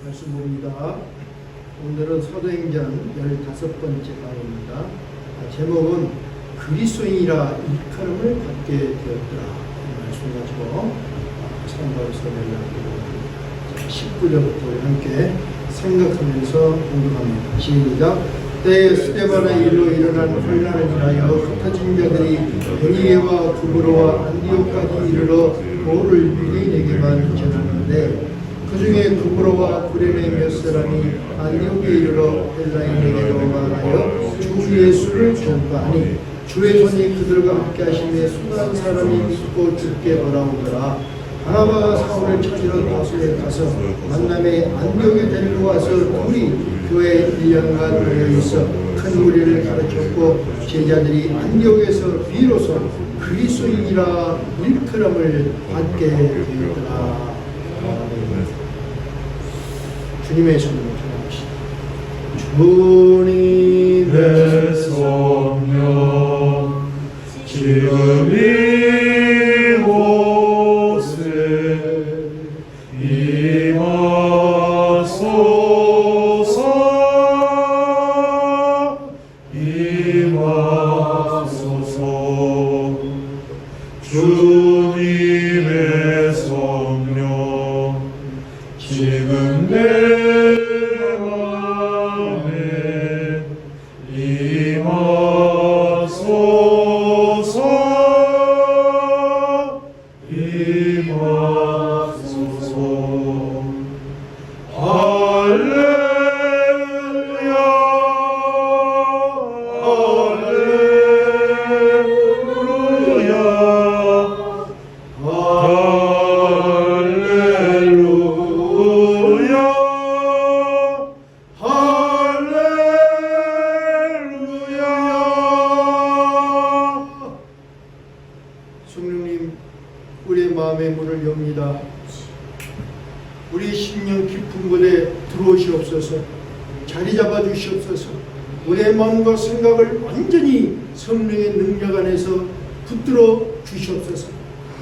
말씀 봅니다. 오늘은 사도행전 15번째 강의입니다. 제목은 그리스도인이라 일컬음을 받게 되었더라. 이 말씀 가지고 산바울서를 19절부터 함께 생각하면서 공부합니다. 시작. 때에 스데반의 일로 일어난 혼란을 인하여 흩어진 자들이 베니게와 구브로와 안디옥까지 이르러 보를 유대인에게만 전하는데 그 중에 구브로와 구레네 몇 사람이 안디옥에 이르러 헬라인에게로 말하여 주 예수를 전파하니 주의 손이 그들과 함께 하심에 수많은 사람이 믿고 주께 돌아오더라. 바나바가 사울을 찾으러 다소에 가서 만남에 안디옥에 데리고 와서 둘이 교회에 1년간 모여 있어 큰 무리를 가르쳤고 제자들이 안디옥에서 비로소 그리스도인이라 일컬음을 받게 되었더라. 주님의 성령 전합시다. 주님의 성령 지금 이곳에 임하소서 임하소서. 주님의 성령 지금 내 맘에 임하소서 임하소서. 할렐루야 할렐루야 할렐루야. 성령님, 우리의 마음의 문을 엽니다. 우리 심령 깊은 곳에 들어오시옵소서. 자리 잡아 주시옵소서. 우리의 마음과 생각을 완전히 성령의 능력 안에서 붙들어 주시옵소서.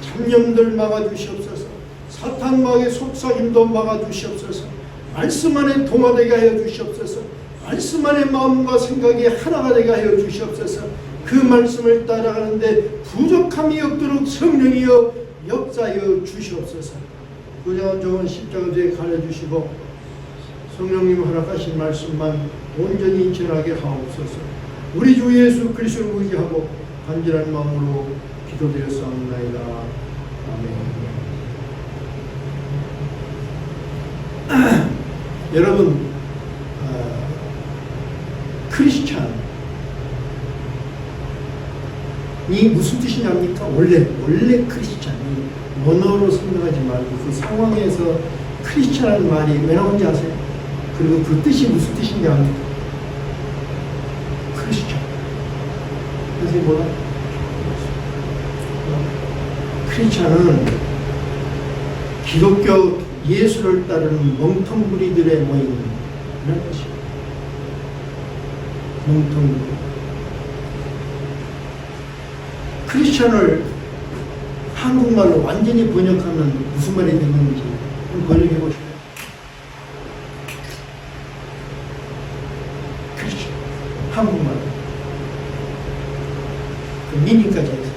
잡념들 막아 주시옵소서. 사탄 마귀의 속삭임도 막아 주시옵소서. 말씀 안에 동화되게 하여 주시옵소서. 말씀 안에 마음과 생각이 하나가 되게 하여 주시옵소서. 그 말씀을 따라가는데 부족함이 없도록 성령이여 역사하여 주시옵소서. 부정한 좋은 십자가 뒤에 가려주시고 성령님 허락하신 말씀만 온전히 전하게 하옵소서. 우리 주 예수 그리스도를 의지하고 간절한 마음으로 기도드렸사옵나이다. 아멘. 여러분, 크리스찬이 무슨 뜻이냐니까? 원래 크리스찬이 언어로 생각하지 말고 그 상황에서 크리스찬이라는 말이 왜 나온지 아세요? 그리고 그 뜻이 무슨 뜻인지 압니까? 크리스찬. 그래서 뭐라? 크리스찬은 기독교 예수를 따르는 멍텅구리들의 모임, 이런 것이에요. 멍텅구리. 크리스찬을 한국말로 완전히 번역하면 무슨 말이 되는지 한번 번역해 보십시오. 크리스찬, 한국말로. 그 미닝까지 해서.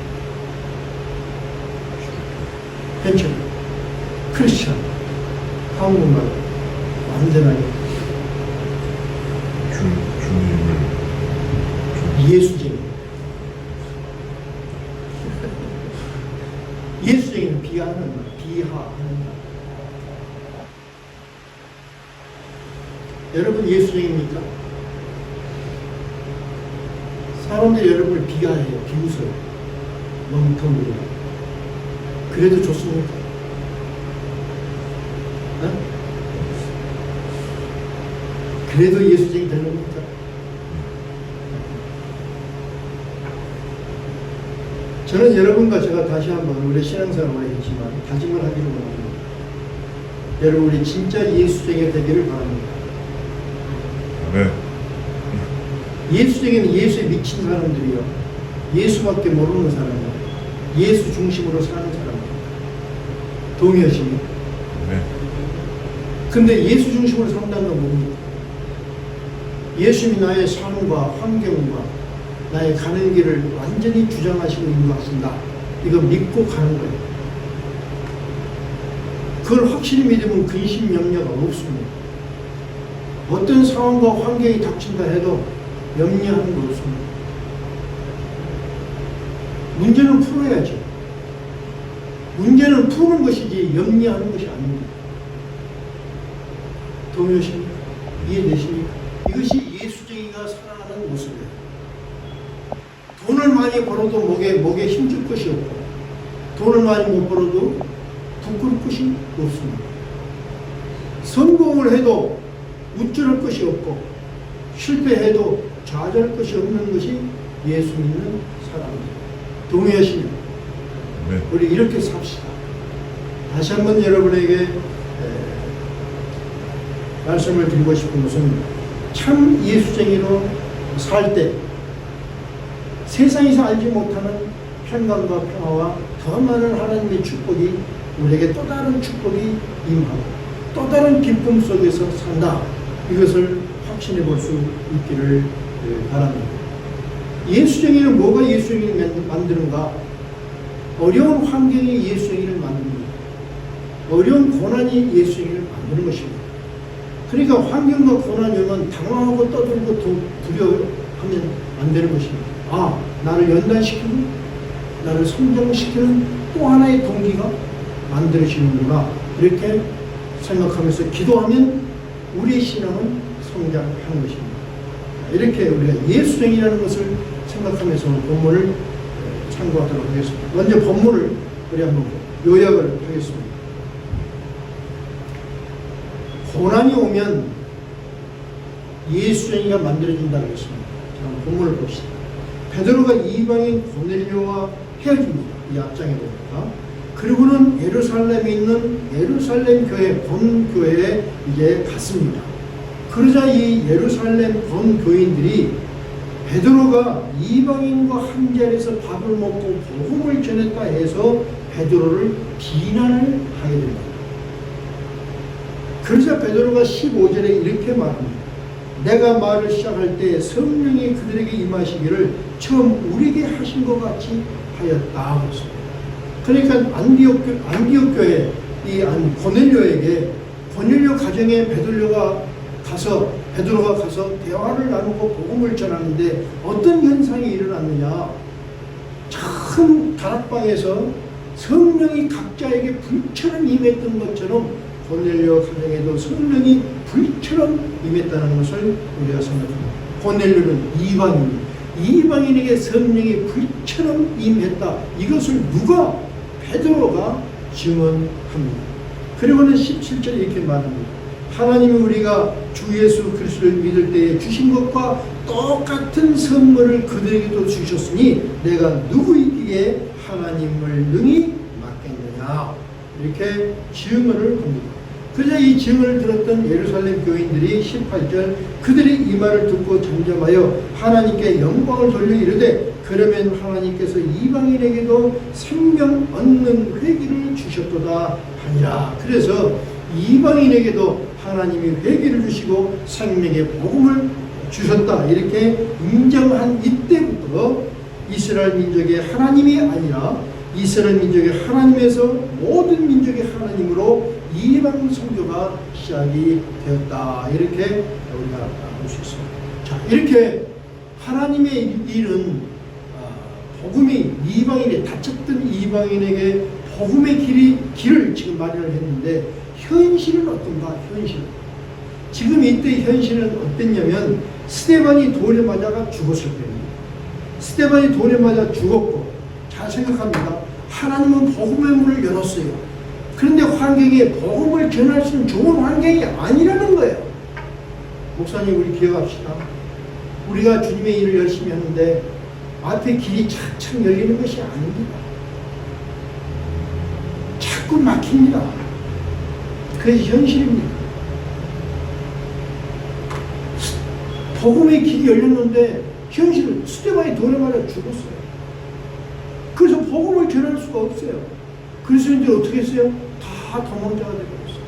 괜찮아요. 크리스찬, 한국말로. 완전하게. 주님을. 예수쟁이. 예수쟁이는 비하하는 말, 비하하는 말. 여러분 예수쟁입니까? 사람들이 여러분을 비하해요, 비웃어요. 멍텅구리. 그래도 좋습니까? 어? 그래도 예수쟁이 되는 겁니까? 저는 여러분과 제가 다시 한번 우리 신앙생활을 오래 했지만 다짐을 하기를 원합니다. 여러분 우리 진짜 예수쟁이 되기를 바랍니다. 네. 예수쟁이는 예수에 미친 사람들이요. 예수밖에 모르는 사람이요. 예수 중심으로 사는 사람입니다. 동의하십니까? 네. 근데 예수 중심으로 산다는 건 뭡니까? 예수님이 나의 삶과 환경과 나의 가는 길을 완전히 주장하시고 인도하신다. 이거 믿고 가는 거예요. 그걸 확실히 믿으면 근심 염려가 없습니다. 어떤 상황과 환경이 닥친다 해도 염려하는 거 없습니다. 문제는 풀어야죠. 문제는 푸는 것이지 염려하는 것이 아닙니다. 동요십니까? 이해되십니까? 이것이 예수쟁이가 살아가는 모습이에요. 돈을 많이 벌어도 목에 힘줄 것이 없고, 돈을 많이 못 벌어도 부끄러울 것이 없습니다. 성공을 해도 우쭐할 것이 없고, 실패해도 좌절할 것이 없는 것이 예수 믿는 사람입니다. 동의하시면 네. 우리 이렇게 삽시다. 다시 한번 여러분에게 말씀을 드리고 싶은 것은 참 예수쟁이로 살 때 세상에서 알지 못하는 평강과 평화와 더 많은 하나님의 축복이 우리에게 또 다른 축복이 임하고 또 다른 기쁨 속에서 산다. 이것을 확신해 볼 수 있기를 바랍니다. 예수쟁이는 뭐가 예수쟁이를 만드는가? 어려운 환경이 예수쟁이를 만듭니다. 어려운 고난이 예수쟁이를 만드는 것입니다. 그러니까 환경과 고난이 오면 당황하고 떠들고 두려워하면 안 되는 것입니다. 아, 나를 연단시키고 나를 성장시키는 또 하나의 동기가 만들어지는구나. 이렇게 생각하면서 기도하면 우리의 신앙은 성장하는 것입니다. 이렇게 우리가 예수쟁이라는 것을 생각하면서 본문을 참고하도록 하겠습니다. 먼저 본문을 우리 한번 요약을 하겠습니다. 고난이 오면 예수쟁이가 만들어진다고 했습니다. 자, 본문을 봅시다. 베드로가 이방인 고넬료와 헤어집니다. 이 앞장에 보니까. 그리고는 예루살렘에 있는 예루살렘 교회 본교회에 이제 갔습니다. 그러자 이 예루살렘 본교인들이 베드로가 이방인과 한 자리에서 밥을 먹고 복음을 전했다 해서 베드로를 비난을 하게 됩니다. 그러자 베드로가 15절에 이렇게 말합니다. 내가 말을 시작할 때 성령이 그들에게 임하시기를 처음 우리에게 하신 것 같이 하였다. 그러니까 안디옥 교회 이 고넬료에게 고넬료 가정에 베드로가 가서 대화를 나누고 복음을 전하는데 어떤 현상이 일어났느냐? 큰 다락방에서 성령이 각자에게 불처럼 임했던 것처럼 고넬료 가정에도 성령이 불처럼 임했다는 것을 우리가 생각합니다. 고넬료는 이방인에게 성령이 불처럼 임했다. 이것을 누가? 베드로가 증언합니다. 그리고는 17절에 이렇게 말합니다. 하나님이 우리가 주 예수 그리스도를 믿을 때에 주신 것과 똑같은 선물을 그들에게도 주셨으니 내가 누구이기에 하나님을 능히 맡겠느냐. 이렇게 증언을 합니다. 그러자 이 증언을 들었던 예루살렘 교인들이 18절 그들이 이 말을 듣고 잠잠하여 하나님께 영광을 돌려 이르되 그러면 하나님께서 이방인에게도 생명 얻는 회개를 주셨도다 하니라. 그래서 이방인에게도 하나님이 회개를 주시고 생명의 복음을 주셨다. 이렇게 인정한 이때부터 이스라엘 민족의 하나님이 아니라 이스라엘 민족의 하나님에서 모든 민족의 하나님으로 이방 선교가 시작이 되었다. 이렇게 우리가 볼 수 있습니다. 자, 이렇게 하나님의 일은 복음이 이방인에 다쳤던 이방인에게 복음의 길을 지금 마련을 했는데 현실은 어떤가? 현실. 지금 이때 현실은 어땠냐면 스데반이 돌에 맞아가 죽었을 때입니다. 스데반이 돌에 맞아 죽었고 잘 생각합니다. 하나님은 복음의 문을 열었어요. 그런데 환경이 복음을 전할 수 있는 좋은 환경이 아니라는 거예요. 목사님, 우리 기억합시다. 우리가 주님의 일을 열심히 하는데 앞에 길이 착착 열리는 것이 아닙니다. 자꾸 막힙니다. 그게 현실입니다. 복음의 길이 열렸는데 현실은 스데반이 돌에 맞아 죽었어요. 그래서 복음을 전할 수가 없어요. 그래서 이제 어떻게 했어요? 다 도망자가 되어버렸어요.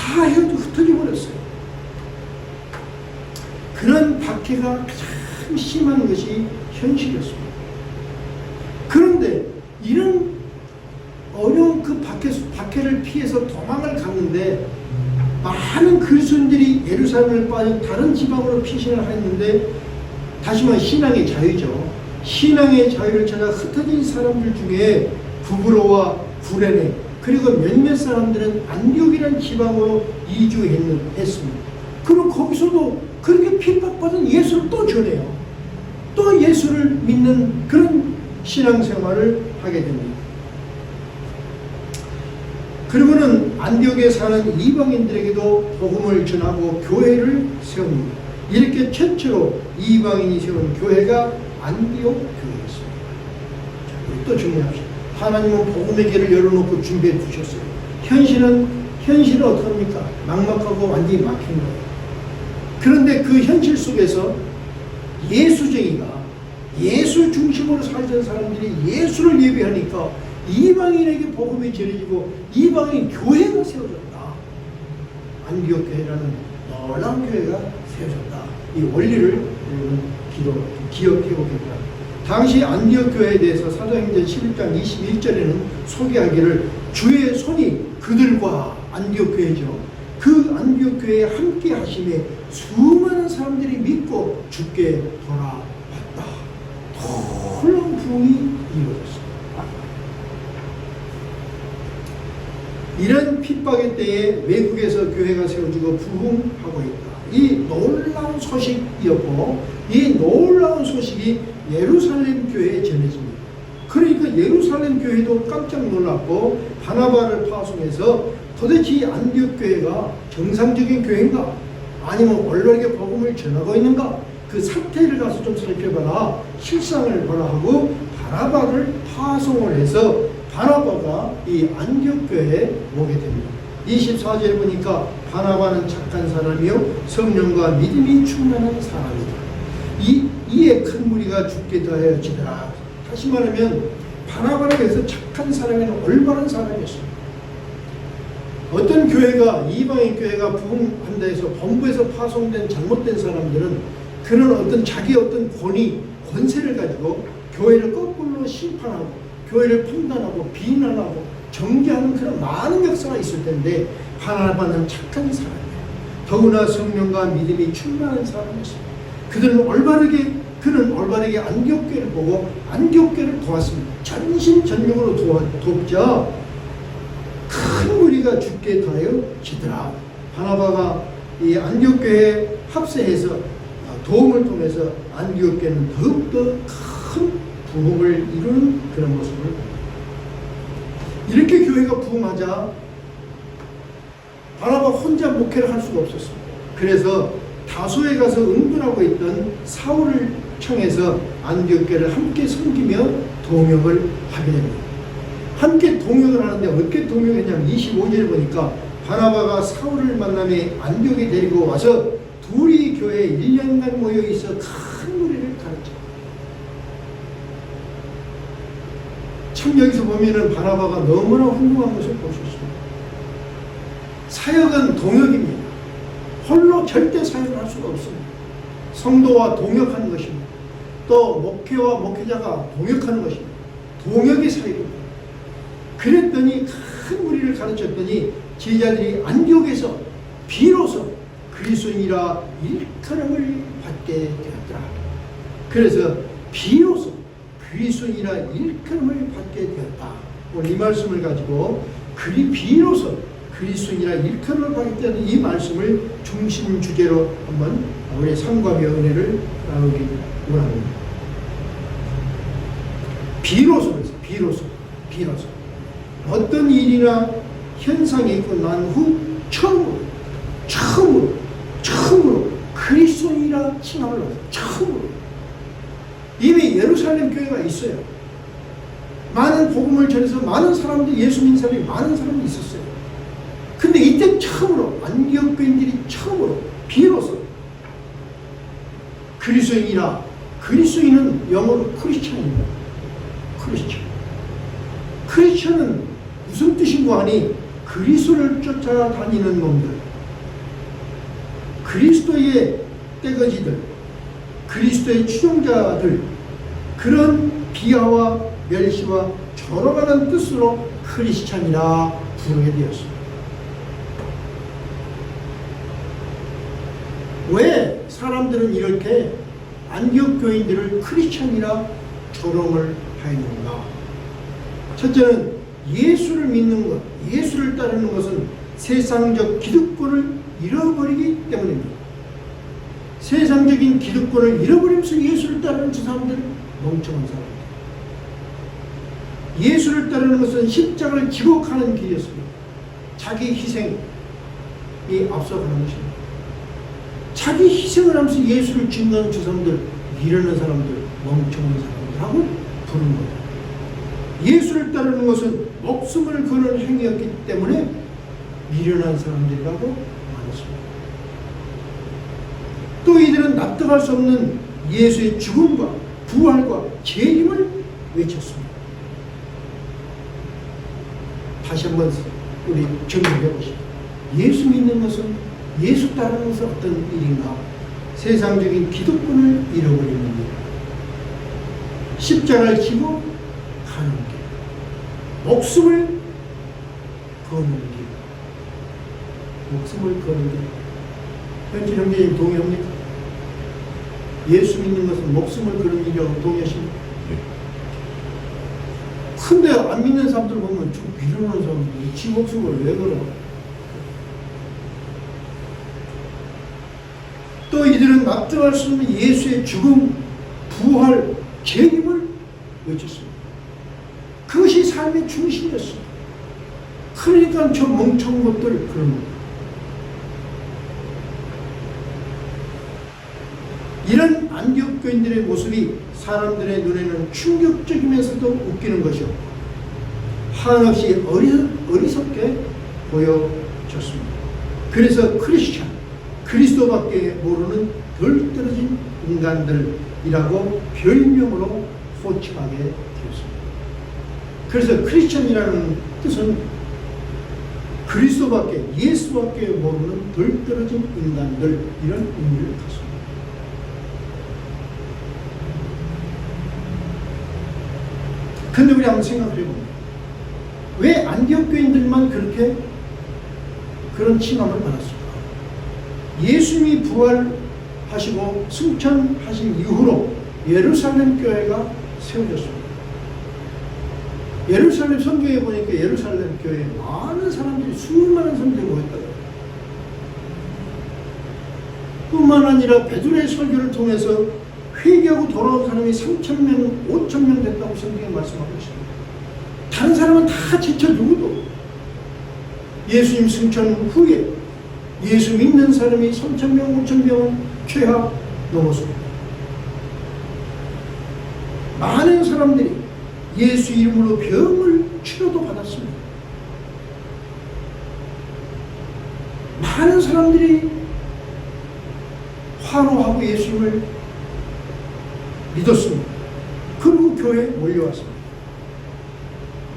다 헤어져 흩어져 버렸어요. 그런 박해가 가장 심한 것이 현실이었습니다. 그런데 이런 어려운 그 박해를 피해서 도망을 갔는데 많은 그리스도인들이 예루살렘을 빠져 다른 지방으로 피신을 했는데, 다시 말해 신앙의 자유죠. 신앙의 자유를 찾아 흩어진 사람들 중에 부브로와 구레네, 그리고 몇몇 사람들은 안디옥이라는 지방으로 이주했습니다. 그리고 거기서도 그렇게 핍박받은 예수를 또 전해요. 또 예수를 믿는 그런 신앙생활을 하게 됩니다. 그리고는 안디옥에 사는 이방인들에게도 복음을 전하고 교회를 세웁니다. 이렇게 최초로 이방인이 세운 교회가 안디옥 교회였습니다. 자, 우리 또 정리합시다. 하나님은 복음의 길을 열어놓고 준비해 두셨어요. 현실은 어떡합니까? 막막하고 완전히 막힌 거예요. 그런데 그 현실 속에서 예수쟁이가, 예수 중심으로 살던 사람들이 예수를 예배하니까 이방인에게 복음이 전해지고 이방인 교회가 세워졌다. 안디옥 교회라는 놀라운 교회가 세워졌다. 이 원리를 기억해 보겠다. 당시 안디옥 교회에 대해서 사도행전 11장 21절에는 소개하기를 주의 손이 그들과, 안디옥 교회죠, 그 안디옥 교회에 함께 하심에 수많은 사람들이 믿고 주께 돌아왔다. 놀라운 부흥이 이루어졌습니다. 이런 핍박의 때에 외국에서 교회가 세워지고 부흥하고 있다. 이 놀라운 소식이었고, 이 놀라운 소식이 예루살렘 교회에 전해집니다. 그러니까 예루살렘 교회도 깜짝 놀랐고 바나바를 파송해서 도대체 이 안디옥 교회가 정상적인 교회인가? 아니면 올바르게 복음을 전하고 있는가? 그 사태를 가서 좀 살펴봐라, 실상을 보라 하고 바나바를 파송을 해서 바나바가 이 안디옥 교회에 오게 됩니다. 24절에 보니까 바나바는 착한 사람이요 성령과 믿음이 충만한 사람이다. 이에 큰 무리가 죽게 더하여지더라. 다시 말하면 바나바를 위해서 착한 사람이는 올바른 사람이었습니다. 어떤 교회가, 이방인 교회가 부흥한다 해서 본부에서 파송된 잘못된 사람들은 그런 어떤 자기의 어떤 권세를 가지고 교회를 거꾸로 심판하고 교회를 판단하고 비난하고 정죄하는 그런 많은 역사가 있을 텐데, 바나바는 착한 사람이에요. 더구나 성령과 믿음이 충만한 사람이었습니다. 그는 올바르게 안디옥 교회를 보고 안디옥 교회를 도왔습니다. 전심전력으로 돕자 큰 무리가 죽게 더하여지더라. 바나바가 이 안디옥 교회에 합세해서 도움을 통해서 안디옥 교회는 더욱더 큰 부흥을 이루는 그런 모습을 봅니다. 이렇게 교회가 부흥하자 바나바 혼자 목회를 할 수가 없었습니다. 그래서 다소에 가서 응분하고 있던 사울을 청해서 안디옥 교회를 함께 섬기며 동역을 하게 됩니다. 함께 동역을 하는데 어떻게 동역했냐면 25절에 보니까 바나바가 사울을 만남에 안디옥에 데리고 와서 둘이 교회에 1년간 모여 있어 큰 무리를 가르쳐. 참 여기서 보면은 바나바가 너무나 훌륭한 것을 볼 수 있습니다. 사역은 동역입니다. 홀로 절대 사역을 할 수가 없습니다. 성도와 동역하는 것입니다. 또 목회와 목회자가 동역하는 것입니다. 동역이 사역입니다. 그랬더니 큰 무리를 가르쳤더니 제자들이 안디옥에서 비로소 그리스도인이라 일컬음을 받게 되었더라. 그래서 비로소 그리스도인이라 일컬음을 받게 되었다. 오늘 이 말씀을 가지고 비로소 그리스도인이라 일컬음을 받게 되는 이 말씀을 중심 주제로 한번 우리의 삶과 은혜를 나누기 원합니다. 비로소 어떤 일이나 현상이 있고 난 후 처음으로 그리스도인이라 칭함을 받았어요. 처음으로. 이미 예루살렘 교회가 있어요. 많은 복음을 전해서 많은 사람들이, 예수 믿는 사람이 많은 사람이 있었어요. 근데 이때 처음으로 안디옥 교인들이 처음으로 비로소 그리스도인이라. 그리스도인은 영어로 크리스천입니다. 크리스천은 무슨 뜻인고 하니 그리스도를 쫓아다니는 놈들, 그리스도의 떼거지들, 그리스도의 추종자들, 그런 비하와 멸시와 조롱하는 뜻으로 크리스찬이라 부르게 되었습니다. 왜 사람들은 이렇게 안디옥 교인들을 크리스찬이라 조롱을 하였는가? 첫째는 예수를 믿는 것, 예수를 따르는 것은 세상적 기득권을 잃어버리기 때문입니다. 세상적인 기득권을 잃어버리면서 예수를 따르는 저 사람들은 멍청한 사람들. 예수를 따르는 것은 십자가를 지고 가는 길이었습니다. 자기 희생이 앞서가는 것입니다. 자기 희생을 하면서 예수를 증거하는 저 사람들, 미련한 사람들, 멍청한 사람들하고 부른 거예요. 예수를 따르는 것은 목숨을 거는 행위였기 때문에 미련한 사람들이라고 말했습니다. 또 이들은 납득할 수 없는 예수의 죽음과 부활과 재림을 외쳤습니다. 다시 한번 우리 정리해 보시죠. 예수 믿는 것은, 예수 따르는 것은 어떤 일인가? 세상적인 기득권을 잃어버리는 일, 십자가를 지고 가는 길, 목숨을 거는 길, 목숨을 거는 길. 현지 형제님 동의합니까? 예수 믿는 것은 목숨을 거는 일이라고 동의하십니까? 근데 안 믿는 사람들 보면 좀 미련한 사람들이 지 목숨을 왜 걸어? 또 이들은 납득할 수 없는 예수의 죽음, 부활, 재림을 외쳤습니다. 그것이 삶의 중심이었습니다. 그러니까 저 멍청한 것들 그런 겁니다. 이런 안디옥 교인들의 모습이 사람들의 눈에는 충격적이면서도 웃기는 것이었고 한없이 어리석게 보여졌습니다. 그래서 크리스찬, 그리스도밖에 모르는 덜 떨어진 인간들이라고 별명으로 호칭하게 되었습니다. 그래서 크리스찬이라는 뜻은 그리스도밖에, 예수밖에 모르는 덜 떨어진 인간들, 이런 의미를 갖습니다. 근데 우리 한번 생각해 봅니다. 왜 안디옥 교인들만 그렇게 그런 칭함을 받았을까? 예수님이 부활하시고 승천하신 이후로 예루살렘 교회가 세워졌습니다. 예루살렘 성경에 보니까 예루살렘 교회에 많은 사람들이, 수많은 사람들이 모였다고. 뿐만 아니라 베드로의 설교를 통해서 회개하고 돌아온 사람이 3,000명, 5,000명 됐다고 성경에 말씀하고 있습니다. 다른 사람은 다 제쳐 누구도 예수님 승천 후에 예수 믿는 사람이 3,000명, 5,000명은 최하 넘었습니다. 많은 사람들이 예수 이름으로 병을 치료도 받았습니다. 많은 사람들이 화로하고 예수님을 믿었습니다. 그리고 교회에 몰려왔습니다.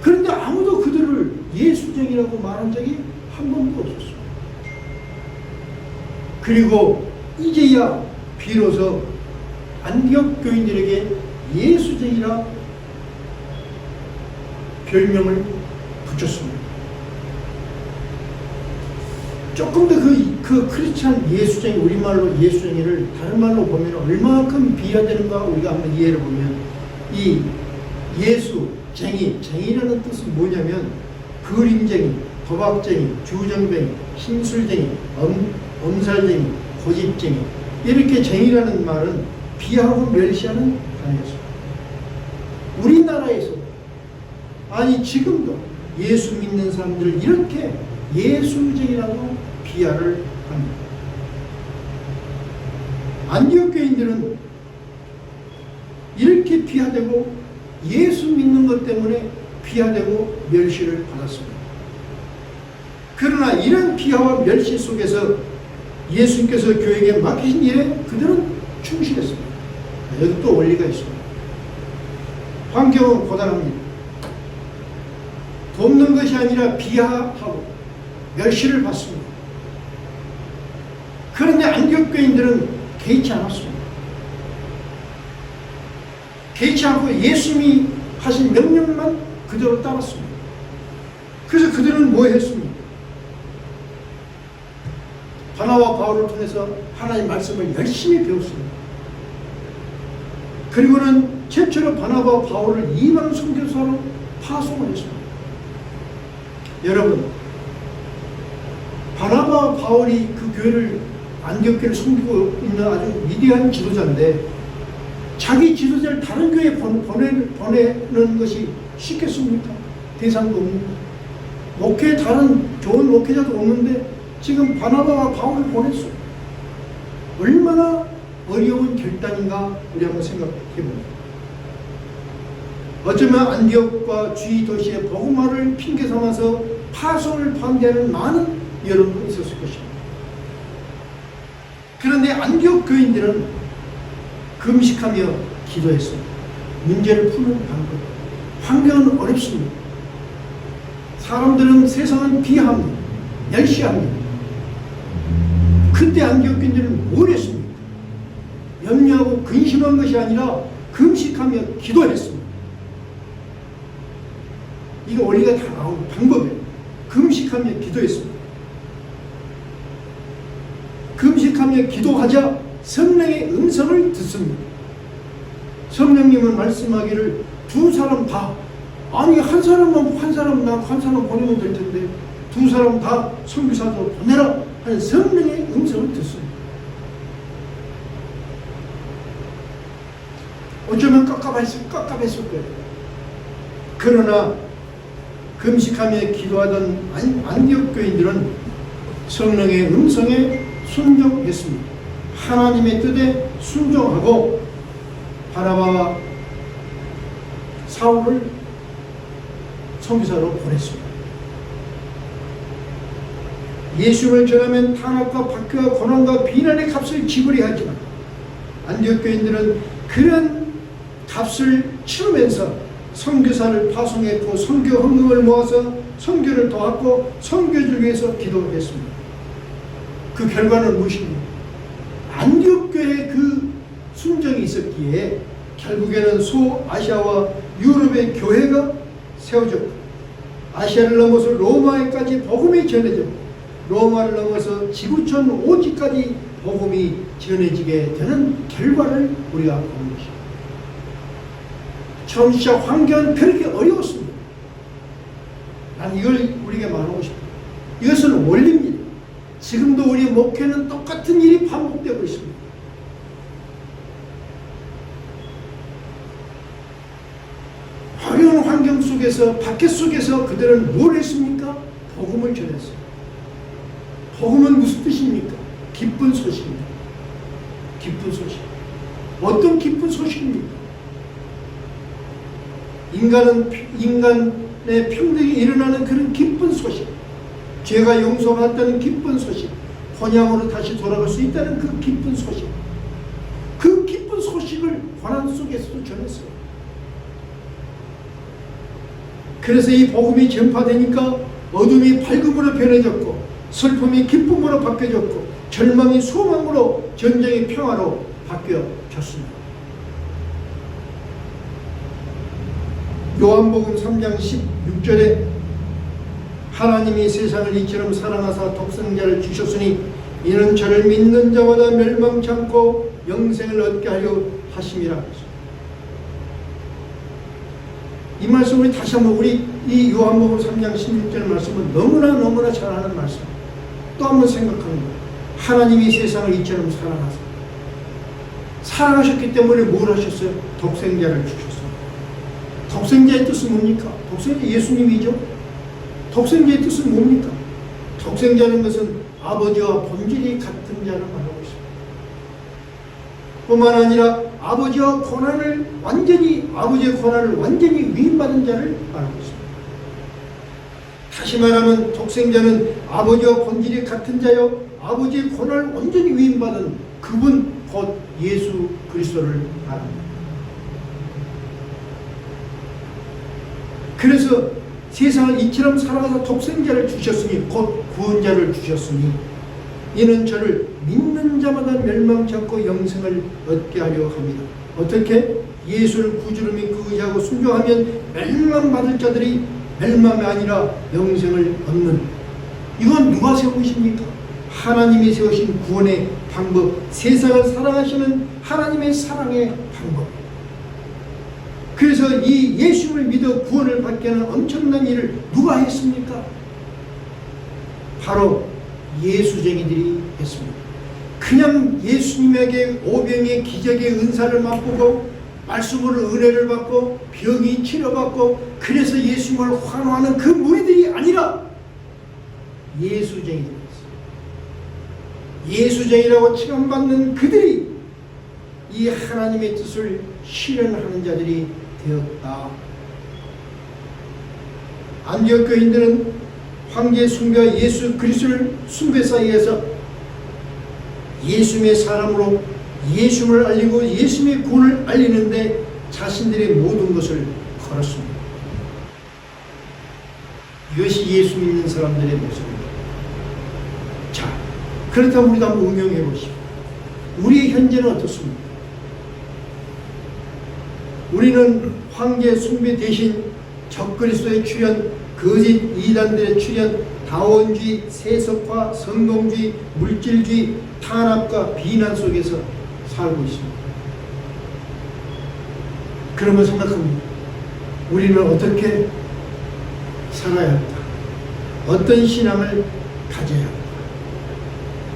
그런데 아무도 그들을 예수쟁이라고 말한 적이 한 번도 없었습니다. 그리고 이제야 비로소 안디옥 교인들에게 예수쟁이라 별명을 붙였습니다. 조금 더 그 크리스찬 예수쟁이, 우리말로 예수쟁이를 다른 말로 보면 얼마만큼 비하되는가 우리가 한번 이해를 보면, 이 예수쟁이, 쟁이라는 뜻은 뭐냐면 그림쟁이, 도박쟁이, 주정뱅이, 심술쟁이, 엄살쟁이, 고집쟁이, 이렇게 쟁이라는 말은 비하하고 멸시하는 단어였습니다. 우리나라에서, 아니 지금도 예수 믿는 사람들을 이렇게 예수쟁이라고 비하를 합니다. 안디옥 교인들은 이렇게 비하되고 예수 믿는 것 때문에 비하되고 멸시를 받았습니다. 그러나 이런 비하와 멸시 속에서 예수님께서 교회에게 맡기신 일에 그들은 충실했습니다. 여기 또 원리가 있습니다. 환경은 고단합니다. 돕는 것이 아니라 비하하고 멸시를 받습니다. 그런데 안디옥 교인들은 개의치 않았습니다. 개의치 않고 예수님이 하신 명령만 그대로 따랐습니다. 그래서 그들은 뭐 했습니까? 바나바와 바울을 통해서 하나님의 말씀을 열심히 배웠습니다. 그리고는 최초로 바나바와 바울을 이방 선교사로 파송을 했습니다. 여러분, 바나바와 바울이 그 교회를 안디옥 교회를 섬기고 있는 아주 위대한 지도자인데 자기 지도자를 다른 교회에 보내는 것이 쉽겠습니까? 대상도 없는데 목회 다른 좋은 목회자도 없는데 지금 바나바와 바울을 보냈어요. 얼마나 어려운 결단인가 우리 한번 생각해 봅니다. 어쩌면 안디옥과 주위 도시의 복음화를 핑계 삼아서 파송을 반대하는 많은 여론도 있었을 것입니다. 그런데 안디옥 교인들은 금식하며 기도했습니다. 문제를 푸는 방법. 환경은 어렵습니다. 사람들은 세상은 비합니다. 멸시합니다. 그때 안디옥 교인들은 뭘 했습니까? 염려하고 근심한 것이 아니라 금식하며 기도했습니다. 이거 원리가 다 나오는 방법이에요. 금식하며 기도했습니다. 금식하며 기도하자 성령의 음성을 듣습니다. 성령님은 말씀하기를 두 사람 다, 아니 한 사람 보내면 될 텐데 두 사람 다 선교사도 보내라 하는 성령의 음성을 듣습니다. 어쩌면 깝깝했을 거예요. 그러나 금식하며 기도하던 안디옥 교인들은 성령의 음성에 순종했습니다. 하나님의 뜻에 순종하고 바나바와 사울을 선교사로 보냈습니다. 예수를 전하면 탄압과 박해와 고난과 비난의 값을 지불해야 하지만 안디옥 교인들은 그런 값을 치르면서 선교사를 파송했고 선교 헌금을 모아서 선교를 도왔고 선교를 위해서 기도했습니다. 그 결과는 무엇입니까? 안디옥 교회에 그 순종이 있었기에 결국에는 소아시아와 유럽의 교회가 세워졌고 아시아를 넘어서 로마에까지 복음이 전해졌고 로마를 넘어서 지구촌 오지까지 복음이 전해지게 되는 결과를 우리가 보는 것입니다. 처음 시작 환경은 그렇게 어려웠습니다. 난 이걸 우리에게 말하고 싶어요. 이것은 원리입니다. 지금도 우리 목회는 똑같은 일이 반복되고 있습니다. 어려운 환경 속에서, 박해 속에서 그들은 뭘 했습니까? 복음을 전했어요. 복음은 무슨 뜻입니까? 기쁜 소식입니다. 기쁜 소식. 어떤 기쁜 소식입니까? 인간의 평등이 일어나는 그런 기쁜 소식. 죄가 용서받았다는 기쁜 소식. 본향으로 다시 돌아갈 수 있다는 그 기쁜 소식. 그 기쁜 소식을 고난 속에서도 전했어요. 그래서 이 복음이 전파되니까 어둠이 밝음으로 변해졌고 슬픔이 기쁨으로 바뀌어졌고 절망이 소망으로 전쟁이 평화로 바뀌어졌습니다. 요한복음 3장 16절에 하나님이 세상을 이처럼 사랑하사 독생자를 주셨으니 이는 저를 믿는 자마다 멸망치 않고 영생을 얻게 하려 하심이라. 이 말씀을 다시 한번 우리 이 요한복음 3장 16절 말씀은 너무나 잘 아는 말씀. 또 한번 생각합니다. 하나님이 세상을 이처럼 사랑하셨기 때문에 뭘 하셨어요? 독생자를 주셨어요. 독생자의 뜻은 뭡니까? 독생자 예수님이죠. 독생자의 뜻은 뭡니까? 독생자는 것은 아버지와 본질이 같은 자를 말하고 있습니다. 뿐만 아니라 아버지의 권한을 완전히 위임받은 자를 말하고 있습니다. 다시 말하면 독생자는 아버지와 본질이 같은 자요 아버지의 권한을 완전히 위임받은 그분 곧 예수 그리스도를 말합니다. 그래서 세상을 이처럼 살아가서 독생자를 주셨으니 곧 구원자를 주셨으니 이는 저를 믿는 자마다 멸망치 않고 영생을 얻게 하려 합니다. 어떻게? 예수를 구주로 믿고 의지하고 순종하면 멸망받을 자들이 멸망이 아니라 영생을 얻는, 이건 누가 세우십니까? 하나님이 세우신 구원의 방법, 세상을 사랑하시는 하나님의 사랑의 방법. 그래서 이 예수를 믿어 구원을 받게 하는 엄청난 일을 누가 했습니까? 바로 예수쟁이들이 했습니다. 그냥 예수님에게 오병의 기적의 은사를 맛보고 말씀으로 은혜를 받고 병이 치료받고 그래서 예수님을 환호하는 그 무리들이 아니라 예수쟁이들이었어요. 예수쟁이라고 칭함받는 그들이 이 하나님의 뜻을 실현하는 자들이 되었다. 안디옥 교인들은 황제 숭배와 예수 그리스도를 숭배 사이에서 예수님의 사람으로 예수를 알리고 예수님의 구원을 알리는데 자신들의 모든 것을 걸었습니다. 이것이 예수 믿는 사람들의 모습입니다. 자, 그렇다면 우리도 한번 응용해 보십시오. 우리의 현재는 어떻습니까? 우리는 황제 숭배 대신 적그리스도의 출현, 거짓 이단들의 출현, 다원주의, 세속화, 성공주의, 물질주의, 탄압과 비난 속에서 살고 있습니다. 그러면 생각합니다. 우리는 어떻게 살아야 할까? 어떤 신앙을 가져야 할까?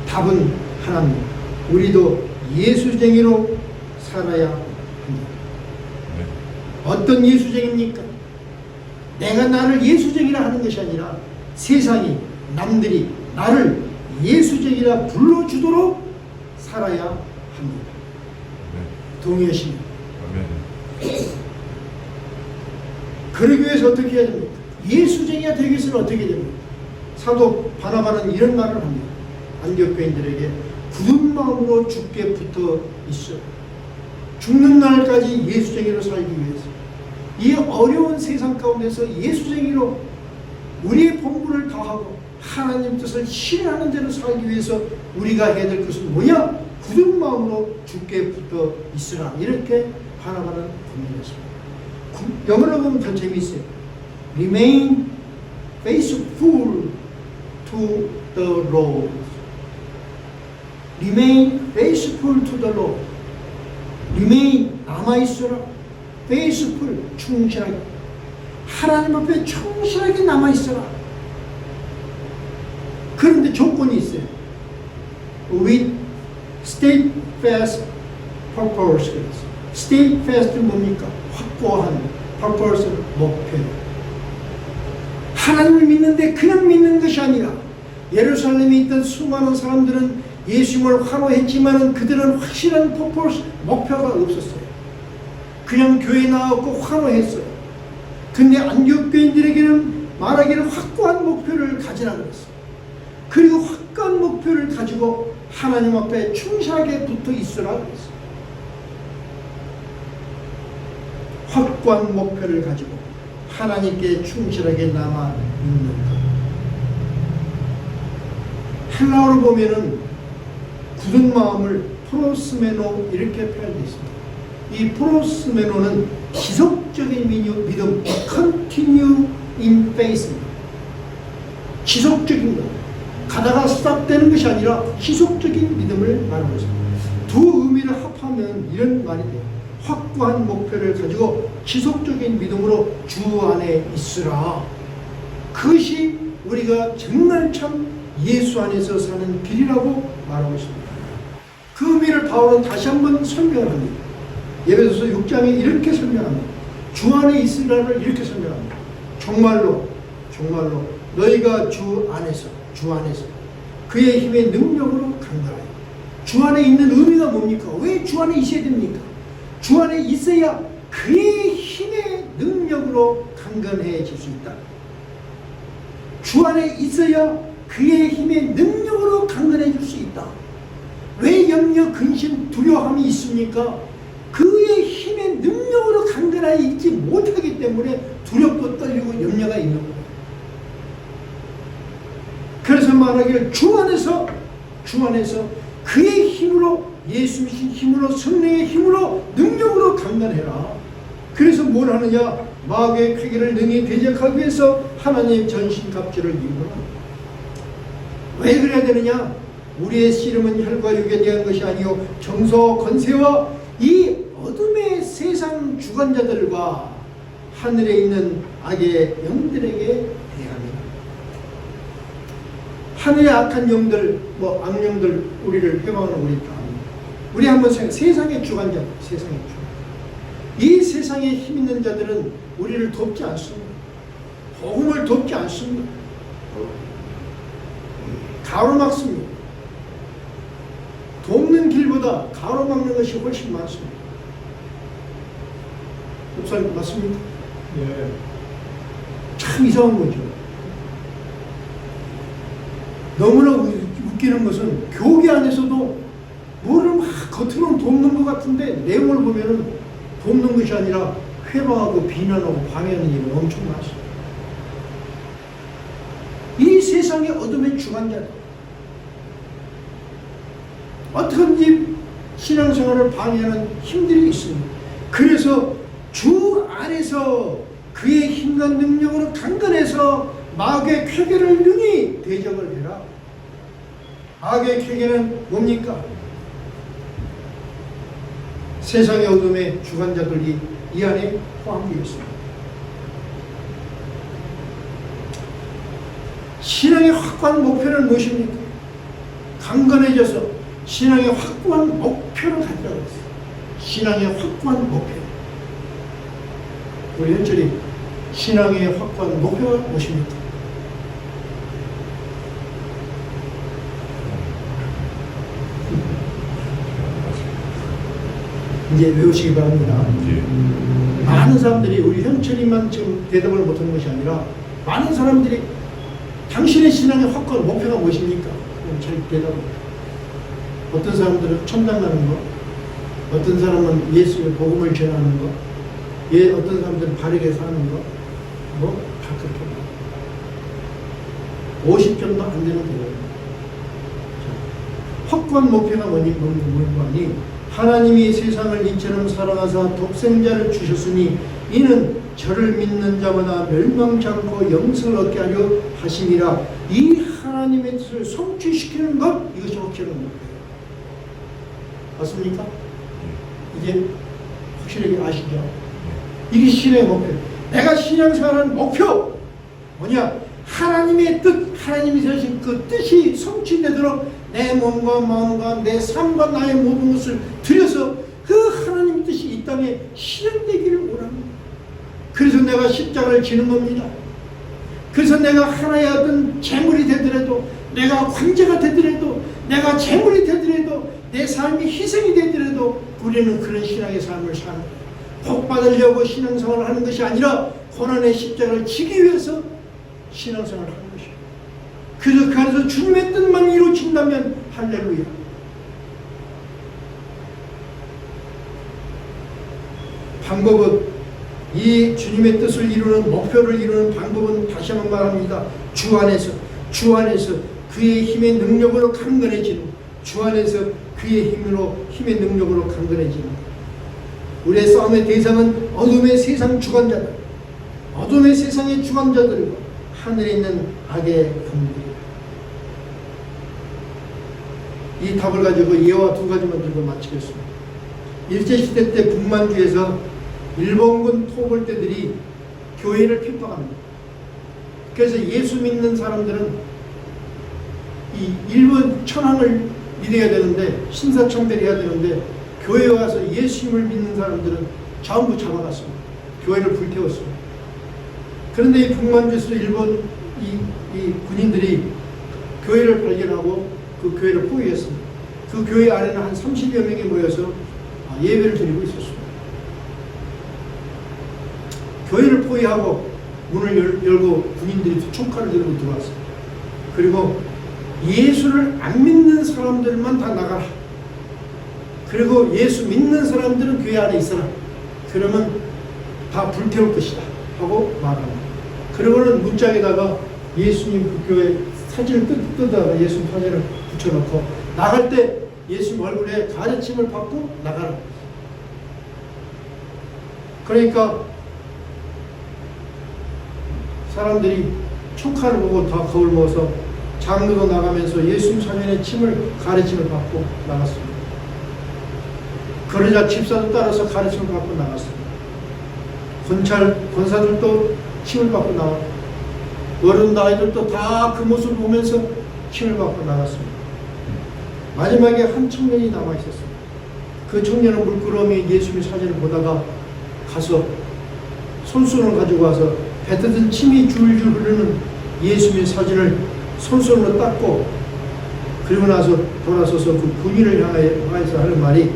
답은 하나입니다. 우리도 예수쟁이로 살아야 합니다. 어떤 예수쟁이입니까? 내가 나를 예수쟁이라 하는 것이 아니라 세상이, 남들이 나를 예수쟁이라 불러주도록 살아야 합니다. 동의하십니까? 그러기 위해서 어떻게 해야 됩니까? 예수쟁이가 되기 위해서는 어떻게 됩니까? 사도 바나바는 이런 말을 합니다. 안디옥 교인들에게 굳은 마음으로 주께 붙어 있어. 죽는 날까지 예수쟁이로 살기 위해서, 이 어려운 세상 가운데서 예수쟁이로 우리의 본분을 다하고 하나님 뜻을 실현하는 대로 살기 위해서 우리가 해야 될 것은 뭐냐? 굳은 마음으로 주께 붙어 있으라. 이렇게 바나바는 분명했습니다. 영어로 보면 더 재미있어요. Remain faithful to the Lord. Remain faithful to the Lord. Remain, 남아있어라. faithful, 충실하게. 하나님 앞에 충실하게 남아있어라. 그런데 조건이 있어요. With steadfast purpose. steadfast는 뭡니까? 확고한 purpose, 목표. 하나님을 믿는데 그냥 믿는 것이 아니라, 예루살렘에 있던 수많은 사람들은 예수님을 환호했지만 그들은 확실한 purpose, 목표가 없었어요. 그냥 교회에 나왔고 환호했어요. 근데 안디옥 교인들에게는 말하기를 확고한 목표를 가지라고 했어요. 그리고 확고한 목표를 가지고 하나님 앞에 충실하게 붙어 있으라고 했어요. 확고한 목표를 가지고 하나님께 충실하게 남아 있는 것. 헬라어로 보면은 굳은 마음을 프로스메노 이렇게 표현되어 있습니다. 이 프로스메노는 지속적인 믿음, continue in faith입니다. 지속적인 것. 가다가 스탑되는 것이 아니라 지속적인 믿음을 말하고 있습니다. 두 의미를 합하면 이런 말이 돼요. 확고한 목표를 가지고 지속적인 믿음으로 주 안에 있으라. 그것이 우리가 정말 참 예수 안에서 사는 길이라고 말하고 있습니다. 그 의미를 바울은 다시 한번 설명을 합니다. 에베소서 6장에 이렇게 설명합니다. 주 안에 있으라를 이렇게 설명합니다. 정말로 너희가 주 안에서 그의 힘의 능력으로 강건하여. 주 안에 있는 의미가 뭡니까? 왜 주 안에 있어야 됩니까? 주 안에 있어야 그의 힘의 능력으로 강건해질 수 있다. 주 안에 있어야 그의 힘의 능력으로 강건해질 수 있다. 왜 염려, 근심, 두려움이 있습니까? 그의 힘의 능력으로 강건하여 있지 못하기 때문에 두렵고 떨리고 염려가 있는 거예요. 그래서 말하기를 주 안에서 그의 힘으로, 예수님 힘으로, 성령의 힘으로, 능력으로 강건해라. 그래서 뭘 하느냐? 마귀의 쾌기를 능히 대적하기 위해서 하나님 전신갑주를 입으라. 왜 그래야 되느냐? 우리의 씨름은 혈과 육에 대한 것이 아니요 정서 권세와 이 어둠의 세상 주관자들과 하늘에 있는 악의 영들에게 대합니다. 하늘의 악한 영들, 악령들 우리를 회방하는 우리 다 압니다. 우리 한번 생각해. 세상의 주관자, 세상의 주관. 이 세상에 힘 있는 자들은 우리를 돕지 않습니다. 복음을 돕지 않습니다. 가로막습니다. 돕는 길보다 가로막는 것이 훨씬 많습니다. 목사님 맞습니까? 예. 참 이상한 거죠. 너무나 웃기는 것은 교회 안에서도 뭐를 막 겉으로는 돕는 것 같은데 내용을 보면은 돕는 것이 아니라 회방하고 비난하고 방해하는 일이 엄청 많습니다. 이 세상의 어둠의 주관자들 어떻게든지 신앙생활을 방해하는 힘들이 있습니다. 그래서 주 안에서 그의 힘과 능력으로 강건해서 마귀의 쾌계를 능히 대적을 해라. 마귀의 쾌계는 뭡니까? 세상의 어둠의 주관자들이 이 안에 포함되어 있습니다. 신앙의 확고한 목표는 무엇입니까? 강건해져서 신앙의 확고한 목표를 가지라고 했어요. 신앙의 확고한 목표. 우리 현철이 신앙의 확고한 목표가 무엇입니까? 이제 외우시기 바랍니다. 예. 많은 사람들이 우리 현철이만 지금 대답을 못하는 것이 아니라 많은 사람들이 당신의 신앙의 확고한 목표가 무엇입니까? 잘 대답을. 어떤 사람들은 천당 가는 거, 어떤 사람은 예수의 복음을 전하는 거, 어떤 사람들은 바르게 사는 거, 다 그렇게 50점도 안 되는 거예요. 확고한 목표가 뭐니? 하나님이 세상을 이처럼 사랑하사 독생자를 주셨으니 이는 저를 믿는 자마다 멸망치 않고 영생을 얻게 하려 하심이라. 이 하나님의 뜻을 성취시키는 것, 이것이 확실한 목표예요. 맞습니까? 이제 확실하게 아시죠? 이게 신의 목표. 내가 신앙생활하는 목표 뭐냐? 하나님의 뜻, 하나님이 세우신 그 뜻이 성취되도록 내 몸과 마음과 내 삶과 나의 모든 것을 들여서 그 하나님의 뜻이 이 땅에 실현되기를 원합니다. 그래서 내가 십자가를 지는 겁니다. 그래서 내가 하나의 어떤 재물이 되더라도, 내가 관제가 되더라도, 내가 재물이 되더라도, 내 삶이 희생이 되더라도 우리는 그런 신앙의 삶을 사는 거예요. 복 받으려고 신앙생활을 하는 것이 아니라 고난의 십자가를 지기 위해서 신앙생활을 하는 것이에요. 그래서 그 안에서 주님의 뜻만 이루어진다면 할렐루야. 방법은, 이 주님의 뜻을 이루는, 목표를 이루는 방법은 다시 한번 말합니다. 주 안에서 그의 힘의 능력으로 강건해지는, 주 안에서 그의 힘의 능력으로 강건해지는. 우리의 싸움의 대상은 어둠의 세상 주관자들, 어둠의 세상의 주관자들과 하늘에 있는 악의 검들이다. 이 답을 가지고 예화 두 가지만 들고 마치겠습니다. 일제시대 때 북만주에서 일본군 토벌대들이 교회를 핍박합니다. 그래서 예수 믿는 사람들은 이 일본 천황을 믿어야 되는데, 신사참배해야 되는데, 교회에 와서 예수님을 믿는 사람들은 전부 잡아갔습니다. 교회를 불태웠습니다. 그런데 이 북만주에서 일본 이 군인들이 교회를 발견하고 그 교회를 포위했습니다. 그 교회 안에는 한 30여 명이 모여서 예배를 드리고 있었습니다. 교회를 포위하고 문을 열고 군인들이 총칼을 들고 들어왔어요. 그리고 예수를 안 믿는 사람들만 다 나가라. 그리고 예수 믿는 사람들은 교회 안에 있어라. 그러면 다 불태울 것이다 하고 말합니다. 그러고는 문짝에다가 예수님 그 교회 사진을 뜯다가 예수님 사진을 붙여놓고 나갈 때 예수님 얼굴에 가르침을 받고 나가라. 그러니까 사람들이 축하를 보고 다 겁을 먹어서 장로도 나가면서 예수님 사진에 가르침을 받고 나갔습니다. 그러자 집사도 따라서 가르침을 받고 나갔습니다. 권사들도 침을 받고 나왔고 어른 아이들도 다 그 모습을 보면서 침을 받고 나갔습니다. 마지막에 한 청년이 남아있었습니다. 그 청년은 물끄러미 예수님 사진을 보다가 가서 손수건을 가지고 와서 뱉어든 침이 줄줄 흐르는 예수님의 사진을 손수건으로 닦고 그리고 나서 돌아서서 그 군인을 향해서 하는 말이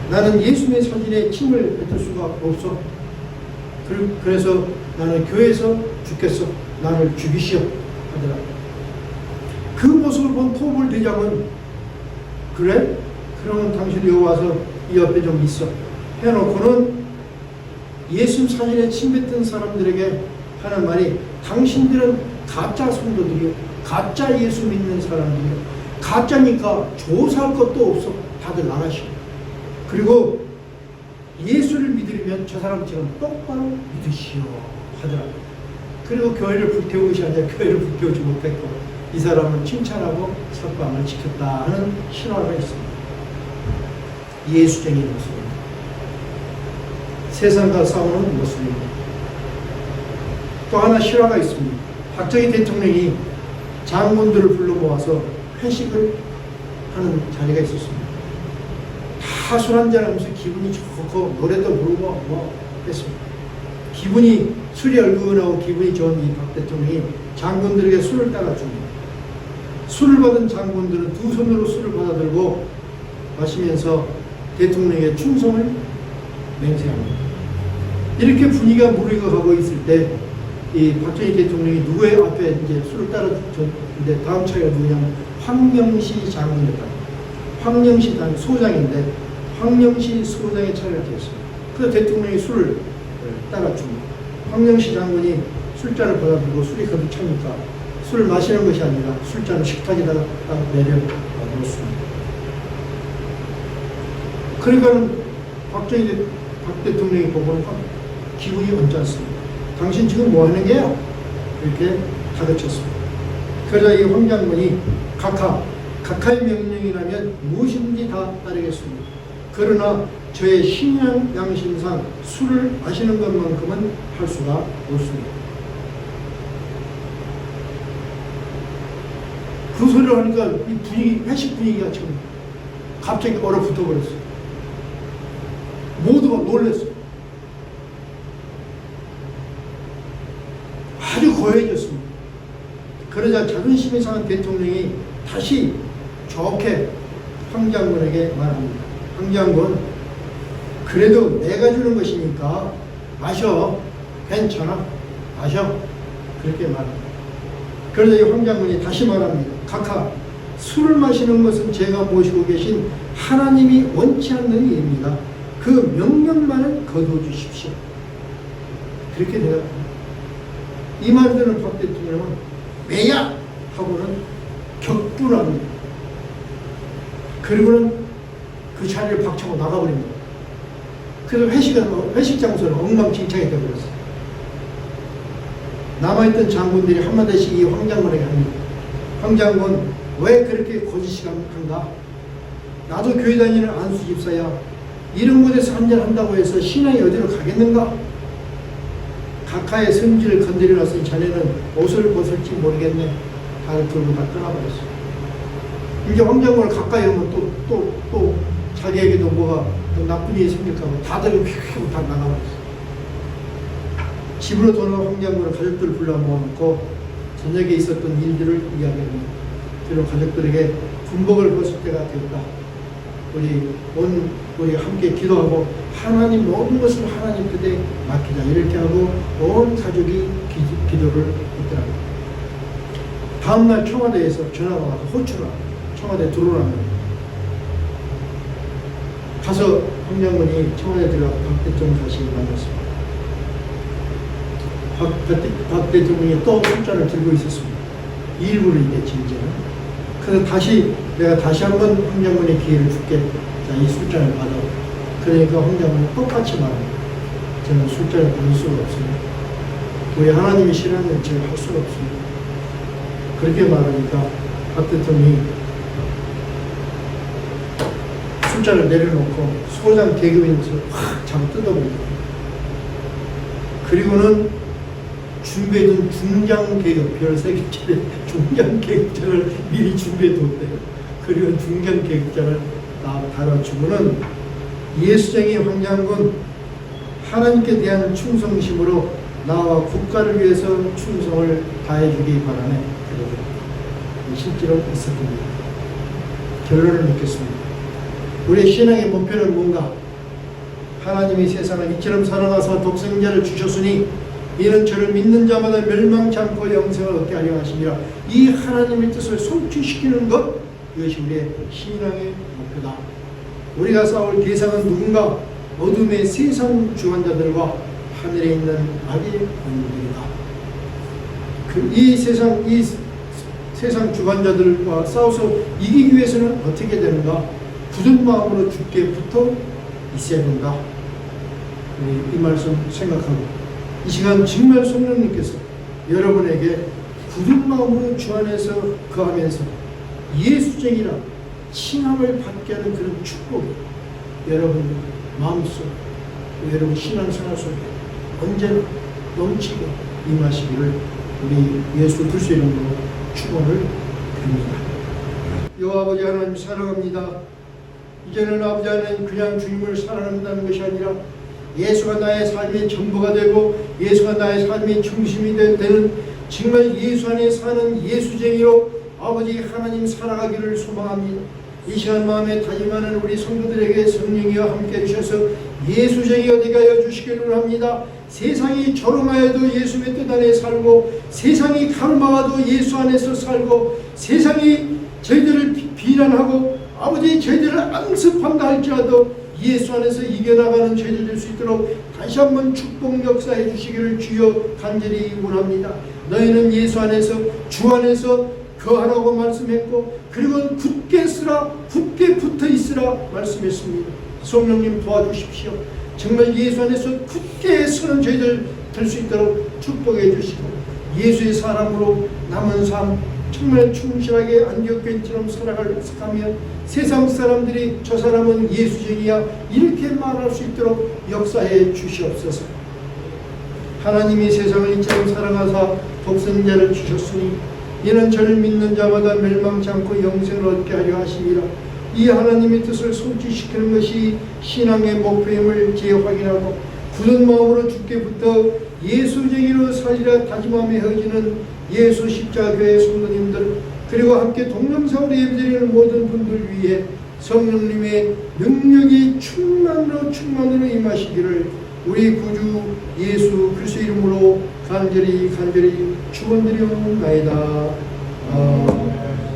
나는 예수님의 사진에 침을 뱉을 수가 없어. 그래서 나는 교회에서 죽겠어. 나를 죽이시오 하더라. 그 모습을 본 토벌 대장은 그래? 그러면 당신이 여기 와서 이 옆에 좀 있어 해놓고는 예수님 사진에 침 뱉은 사람들에게 하는 말이 당신들은 가짜 성도들이요, 가짜 예수 믿는 사람들이요, 가짜니까 조사할 것도 없어. 다들 나가시오. 그리고 예수를 믿으려면 저 사람처럼 똑바로 믿으시오 하더라고요. 그리고 교회를 불태우는 것이 아니라 교회를 불태우지 못했고 이 사람은 칭찬하고 석방을 지켰다 하는 신화가 있습니다. 예수쟁이 모습입니다. 세상과 싸우는 모습입니다. 또 하나 실화가 있습니다. 박정희 대통령이 장군들을 불러 모아서 회식을 하는 자리가 있었습니다. 다 술 한잔하면서 기분이 좋고 노래도 부르고 뭐 했습니다. 술이 얼큰하고 기분이 좋은 이 박 대통령이 장군들에게 술을 따라줍니다. 술을 받은 장군들은 두 손으로 술을 받아들고 마시면서 대통령에게 충성을 맹세합니다. 이렇게 분위기가 무르익어가고 있을 때 이 박정희 대통령이 누구의 앞에 이제 술을 따라줬는데 다음 차례가 누구냐면 황명시 장군이었다. 황명시 소장인데 황명시 소장의 차례가 되었습니다. 그래서 대통령이 술을 따라줍니다. 황명시 장군이 술잔을 받아들고 술이 가득 차니까 술을 마시는 것이 아니라 술잔을 식탁에다가 딱 내려놓습니다. 그러니까는 박 대통령이 보고는 기분이 언짢습니다. 당신 지금 뭐 하는 게야? 이렇게 다그쳤습니다. 그러자 이 황장군이 각하의 명령이라면 무엇이든지 다 따르겠습니다. 그러나 저의 신앙 양심상 술을 마시는 것만큼은 할 수가 없습니다. 그 소리를 하니까 이 회식 분위기가 지금 갑자기 얼어붙어 버렸어요. 모두가 놀랐어요. 아주 고해졌습니다. 그러자 자존심이 상한 대통령이 다시 좋게 황장군에게 말합니다. 황장군, 그래도 내가 주는 것이니까 마셔. 괜찮아. 마셔. 그렇게 말합니다. 그러자 이 황장군이 다시 말합니다. 각하, 술을 마시는 것은 제가 모시고 계신 하나님이 원치 않는 일입니다. 그 명령만을 거두어 주십시오. 그렇게 대답합니다. 이 말 듣는 박 대통령은 왜야? 하고는 격분합니다. 그리고는 그 자리를 박차고 나가버립니다. 그래서 회식 장소는 엉망진창이 되어버렸어요. 남아있던 장군들이 한마디씩 이 황장군에게 합니다. 황장군, 왜 그렇게 거짓말한가? 나도 교회 다니는 안수 집사야. 이런 곳에서 한잔한다고 해서 신앙이 어디로 가겠는가? 각하의 성질을 건드려놨으니 자네는 옷을 벗을지 모르겠네. 다들 들고 다 떠나버렸어요. 이제 황장군을 가까이 오면 또 자기에게도 뭐가 나쁜 일이 생길까봐 다들 휙휙 다 나가버렸어요. 집으로 돌아온 황장군은 가족들을 불러 모아놓고 저녁에 있었던 일들을 이야기합니다. 그리고 가족들에게 군복을 벗을 때가 되었다. 우리 함께 기도하고 하나님 모든 것을 하나님 뜻에 맡기자. 이렇게 하고 온 가족이 기도를 했더라고요. 다음날 청와대에서 전화가 와서 호출을 청와대에 들어오라는 가서 황장군이 청와대 들어가 박 대통령 다시 만났습니다. 박 대통령이 또 술잔을 들고 있었습니다. 일부러 이랬지 이제는. 그래서 내가 다시 한번 황장군의 기회를 줄게. 자, 이 술잔을 받아. 그러니까 황장군은 똑같이 말합니다. 저는 술잔을 받을 수가 없습니다. 왜 하나님이 싫어하는 제가 할 수가 없습니다. 그렇게 말하니까 박 대통령이 술잔을 내려놓고 소장 계급인에서 확 잡아 뜯어버립니다. 그리고는 준비해둔 중장 계급, 별 3개짜리 중장 계급장을 미리 준비해뒀대요. 그리고 중장 계급장을 다 달아주고는 예수쟁이 황장군 하나님께 대한 충성심으로 나와 국가를 위해서 충성을 다해주기 바라네. 그러죠. 실제로 있었던 겁니다. 결론을 맺겠습니다. 우리의 신앙의 목표는 뭔가? 하나님이 세상을 이처럼 사랑하사 독생자를 주셨으니 이는 저를 믿는 자마다 멸망치 않고 영생을 얻게 하려 하심이라. 이 하나님의 뜻을 성취시키는 것, 이것이 우리의 신앙의 목표다. 우리가 싸울 대상은 누군가? 어둠의 세상 주관자들과 하늘에 있는 악의 영들이다. 이 세상 주관자들과 싸워서 이기기 위해서는 어떻게 되는가? 굳은 마음으로 주께 붙어 있어야 된다. 이 말씀 생각하고 이 시간 정말 성령님께서 여러분에게 굳은 마음으로 주 안에서 거하면서 예수쟁이라 칭함을 받게 하는 그런 축복이 여러분 마음속, 여러분 신앙생활 속에 언제나 넘치고 임하시기를 우리 예수 그리스도의 이름으로 축원을 드립니다. 여호와 아버지 하나님 사랑합니다. 이제는 아버지 하나님 그냥 주님을 사랑한다는 것이 아니라 예수가 나의 삶의 전부가 되고 예수가 나의 삶의 중심이 되는 정말 예수 안에 사는 예수쟁이로 아버지 하나님 살아가기를 소망합니다. 이 시간 마음에 다짐하는 우리 성도들에게 성령이와 함께 해주셔서 예수쟁이가 되게 하여 주시기를 합니다. 세상이 조롱하여도 예수의 뜻 안에 살고 세상이 가르마와도 예수 안에서 살고 세상이 저희들을 비난하고 아버지 저희들을 앙습한다 할지라도 예수 안에서 이겨나가는 저희들 될 수 있도록 다시 한번 축복 역사해 주시기를 주여 간절히 원합니다. 너희는 예수 안에서 주 안에서 거하라고 말씀했고 그리고 굳게 쓰라 굳게 붙어 있으라 말씀했습니다. 성령님 도와주십시오. 정말 예수 안에서 굳게 서는 저희들 될 수 있도록 축복해 주시고 예수의 사람으로 남은 삶 정말 충실하게 안디옥교인처럼 살아가며 세상 사람들이 저 사람은 예수쟁이야 이렇게 말할 수 있도록 역사해 주시옵소서. 하나님이 세상을 이처럼 사랑하사 독생자를 주셨으니 이는 저를 믿는 자마다 멸망치 않고 영생을 얻게 하려 하심이라. 이 하나님의 뜻을 성취시키는 것이 신앙의 목표임을 재확인하고 굳은 마음으로 주께 붙어 예수쟁이로 살리라 다짐하며 헤어지는 예수 십자교회 성도님들 그리고 함께 동명상으로 예배드리는 모든 분들 위해 성령님의 능력이 충만으로 임하시기를 우리 구주 예수 그리스도 이름으로 간절히 축원드리옵나이다. 아멘.